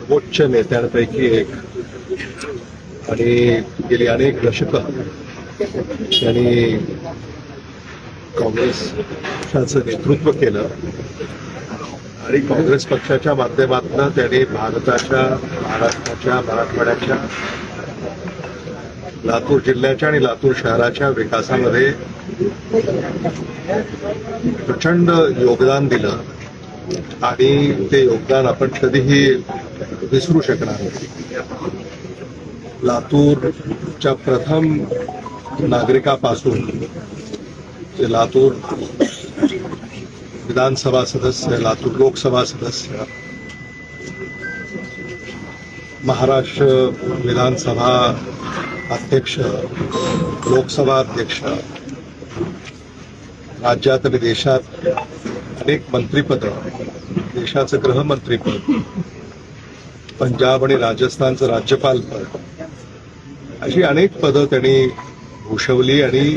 सर्वोच्च नेत्यांपैकी एक आणि गेली अनेक दशकं त्यांनी काँग्रेस पक्षाचं नेतृत्व केलं आणि काँग्रेस पक्षाच्या माध्यमातून त्यांनी भारताच्या, महाराष्ट्राच्या, मराठवाड्याच्या, लातूर जिल्ह्याच्या आणि लातूर शहराच्या विकासामध्ये प्रचंड योगदान दिलं आणि ते योगदान आपण कधीही विसरू शकणार नाही. लातूरच्या प्रथम नागरिकापासून ते लातूर विधानसभा सदस्य, लातूर लोकसभा सदस्य, महाराष्ट्र विधानसभा अध्यक्ष, लोकसभा अध्यक्ष, राज्यात आणि देशात अनेक मंत्रिपद, देशाचं गृहमंत्रीपद, पंजाब आणि राजस्थानचं राज्यपालपद, अशी अनेक पदं त्यांनी भूषवली आणि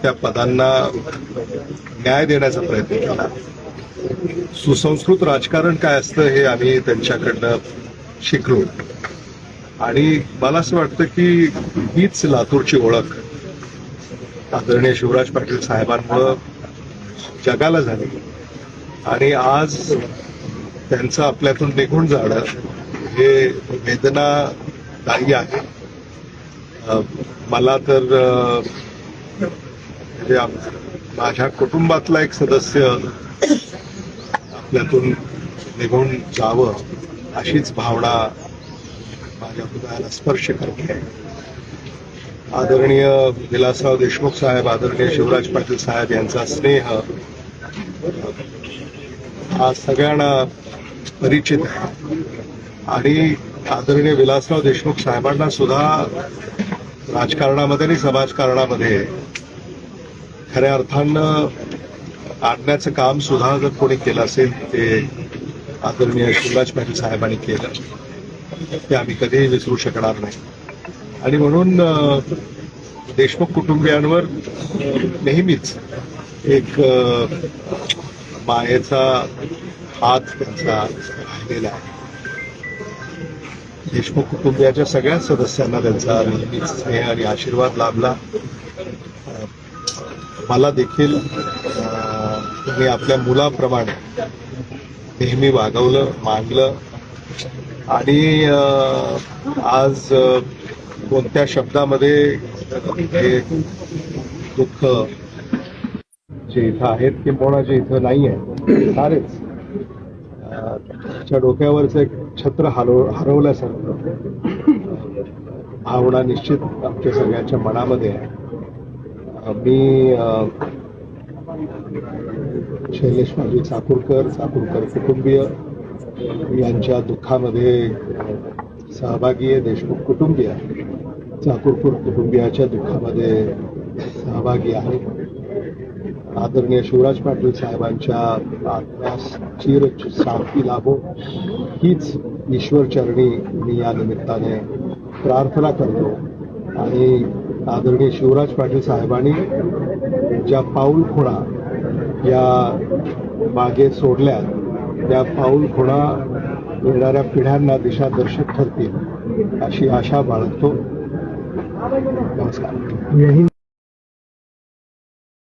त्या पदांना न्याय देण्याचा प्रयत्न केला. सुसंस्कृत राजकारण काय असतं हे आम्ही त्यांच्याकडनं शिकलो आणि मला असं वाटतं की हीच लातूरची ओळख आदरणीय शिवराज पाटील साहेबांमुळं जगाला झाली आणि आज त्यांचं आपल्यातून निघून जाणं हे वेदनादायी आहे. मला तर म्हणजे माझ्या कुटुंबातला एक सदस्य आपल्यातून निघून जावं अशीच भावना माझ्या हृदयाला स्पर्श करते. आदरणीय विलासराव देशमुख साहेब, आदरणीय शिवराज पाटील साहेब यांचा स्नेह हा सगळ्यांना परिचित आहे आणि आदरणीय विलासराव देशमुख साहेबांना सुद्धा राजकारणामध्ये आणि समाजकारणामध्ये खऱ्या अर्थानं आणण्याचं काम सुद्धा जर कोणी केलं असेल ते आदरणीय शिवराज पाटील साहेबांनी केलं, ते आम्ही कधीही विसरू शकणार नाही. आणि म्हणून देशमुख कुटुंबियांवर नेहमीच एक मायेचा हात त्यांचा राहिलेला आहे. देशमुख कुटुंबियाच्या सगळ्या सदस्यांना त्यांचा नेहमीच स्नेह आणि आशीर्वाद लाभला. मला देखील त्यांनी आपल्या मुलाप्रमाणे नेहमी वागवलं, मानलं आणि आज कोणत्या शब्दामध्ये हे दुःख जे इथं आहेत किंवा जे इथं नाही आहे फारच त्याच्या डोक्यावरचं एक छत्र हरवल्यासारखं भावना निश्चित आमच्या सगळ्यांच्या मनामध्ये आहे. मी शैलेश माजी चाकूरकर कुटुंबीय यांच्या दुःखामध्ये सहभागी आहे. देशमुख कुटुंबीय चाकूरकर कुटुंबियाच्या दुःखामध्ये सहभागी आहे. आदरणीय शिवराज पाटील साहेबांच्या आत्म्यास चिर शांती लाभो हीच ईश्वरचरणी मी या निमित्ताने प्रार्थना करतो. आणि आदरणीय शिवराज पाटील साहेबांनी ज्या पाऊल खुणा या मागे सोडल्या त्या पाऊल खुणा येणाऱ्या पिढ्यांना दिशादर्शक ठरतील अशी आशा बाळगतो. नमस्कार.